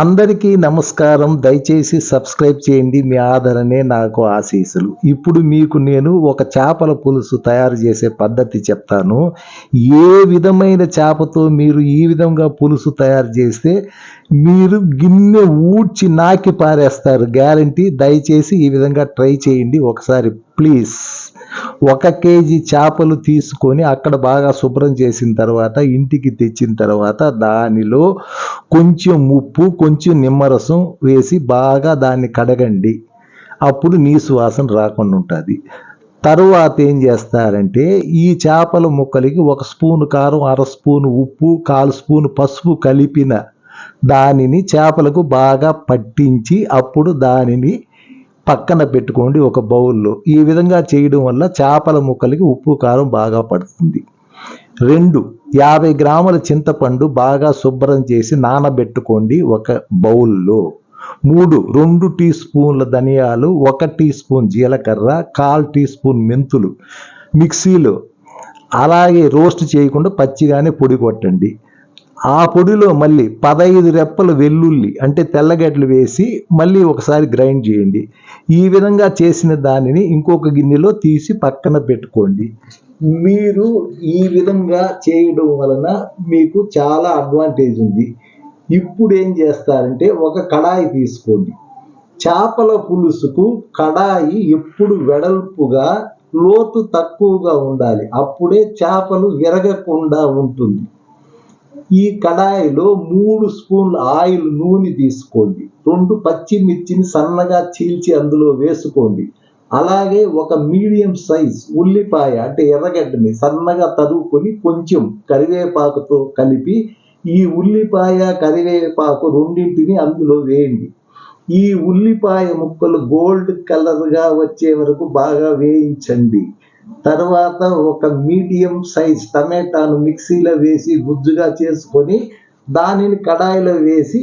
అందరికీ నమస్కారం. దయచేసి సబ్స్క్రైబ్ చేయండి. మీ ఆదరణే నాకు ఆశీస్సులు. ఇప్పుడు మీకు నేను ఒక చేపల పులుసు తయారు చేసే పద్ధతి చెప్తాను. ఏ విధమైన చేపతో మీరు ఈ విధంగా పులుసు తయారు చేస్తే మీరు గిన్నె ఊడ్చి నాకి పారేస్తారు గ్యారంటీ. దయచేసి ఈ విధంగా ట్రై చేయండి ఒకసారి ప్లీజ్. 1 కేజీ చేపలు తీసుకొని అక్కడ బాగా శుభ్రం చేసిన తర్వాత ఇంటికి తెచ్చిన తర్వాత దానిలో కొంచెం ఉప్పు, కొంచెం నిమ్మరసం వేసి బాగా దాన్ని కడగండి. అప్పుడు నీసు వాసన రాకుండా ఉంటుంది. తరువాత ఏం చేస్తారంటే ఈ చేపల ముక్కలకి 1 స్పూను కారం, 1/2 స్పూను ఉప్పు, 1/4 స్పూను పసుపు కలిపిన దానిని చేపలకు బాగా పట్టించి అప్పుడు దానిని పక్కన పెట్టుకోండి ఒక బౌల్లో. ఈ విధంగా చేయడం వల్ల చేపల ముక్కలకి ఉప్పు కారం బాగా పడుతుంది. 2 50 గ్రాముల చింతపండు బాగా శుభ్రం చేసి నానబెట్టుకోండి ఒక బౌల్లో. 3 2 టీ స్పూన్ల ధనియాలు, 1 టీ స్పూన్ జీలకర్ర, 1/4 టీ స్పూన్ మెంతులు మిక్సీలో అలాగే రోస్ట్ చేయకుండా పచ్చిగానే పొడి కొట్టండి. ఆ పొడిలో మళ్ళీ 15 రెప్పలు వెల్లుల్లి అంటే తెల్లగడ్డలు వేసి మళ్ళీ ఒకసారి గ్రైండ్ చేయండి. ఈ విధంగా చేసిన దానిని ఇంకొక గిన్నెలో తీసి పక్కన పెట్టుకోండి. మీరు ఈ విధంగా చేయడం వలన మీకు చాలా అడ్వాంటేజ్ ఉంది. ఇప్పుడు ఏం చేస్తారంటే ఒక కడాయి తీసుకోండి. చేపల పులుసుకు కడాయి ఎప్పుడు వెడల్పుగా లోతు తక్కువగా ఉండాలి. అప్పుడే చేపలు విరగకుండా ఉంటుంది. ఈ కడాయిలో 3 స్పూన్ల ఆయిల్ నూనె తీసుకోండి. 2 పచ్చిమిర్చిని సన్నగా చీల్చి అందులో వేసుకోండి. అలాగే ఒక మీడియం సైజ్ ఉల్లిపాయ అంటే ఎర్రగడ్డని సన్నగా తరుముకొని కొంచెం కరివేపాకుతో కలిపి ఈ ఉల్లిపాయ కరివేపాకు రెండింటిని అందులో వేయండి. ఈ ఉల్లిపాయ ముక్కలు గోల్డ్ కలర్గా వచ్చే వరకు బాగా వేయించండి. తర్వాత ఒక మీడియం సైజ్ టమాటాను మిక్సీలో వేసి గుజ్జుగా చేసుకొని దానిని కడాయిలో వేసి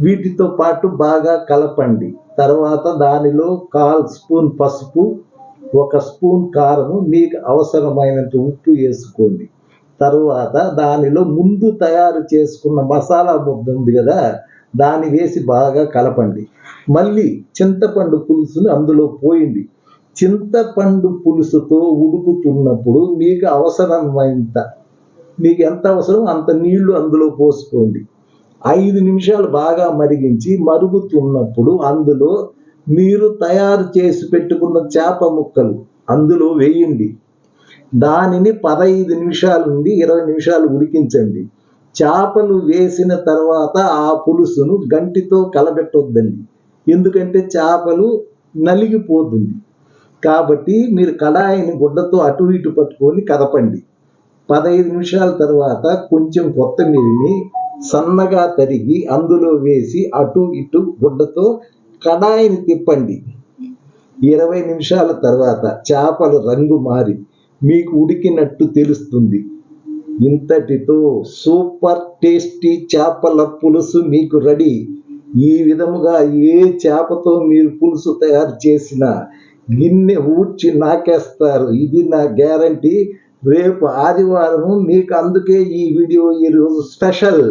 వీటితో పాటు బాగా కలపండి. తర్వాత దానిలో 1/4 స్పూన్ పసుపు, 1 స్పూన్ కారము, మీకు అవసరమైనంత ఉప్పు వేసుకోండి. తర్వాత దానిలో ముందు తయారు చేసుకున్న మసాలా ముద్ద ఉంది కదా, దాన్ని వేసి బాగా కలపండి. మళ్ళీ చింతపండు పులుసుని అందులో పోయండి. చింతపండు పులుసుతో ఉడుకుతున్నప్పుడు మీకు ఎంత అవసరం అంత నీళ్లు అందులో పోసుకోండి. 5 నిమిషాలు బాగా మరిగించి మరుగుతున్నప్పుడు అందులో మీరు తయారు చేసి పెట్టుకున్న చేప ముక్కలు అందులో వేయండి. దానిని 15 నిమిషాల నుండి 20 నిమిషాలు ఉడికించండి. చేపలు వేసిన తర్వాత ఆ పులుసును గంటితో కలబెట్టొద్దండి, ఎందుకంటే చేపలు నలిగిపోతుంది. కాబట్టి మీరు కడాయిని గుడ్డతో అటు ఇటు పట్టుకొని కదపండి. 15 నిమిషాల తర్వాత కొంచెం కొత్తిమీరని సన్నగా తరిగి అందులో వేసి అటు ఇటు గుడ్డతో కడాయిని తిప్పండి. 20 నిమిషాల తర్వాత చేపలు రంగు మారి మీకు ఉడికినట్టు తెలుస్తుంది. ఇంతటితో సూపర్ టేస్టీ చేపల పులుసు మీకు రెడీ. ఈ విధముగా ఏ చేపతో మీరు పులుసు తయారు చేసినా గిన్నె ఊడ్చి నాకేస్తారు, ఇది నా గ్యారంటీ. రేపు ఆదివారం మీకు, అందుకే ఈ వీడియో ఈరోజు special.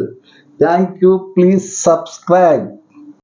Thank you. Please subscribe.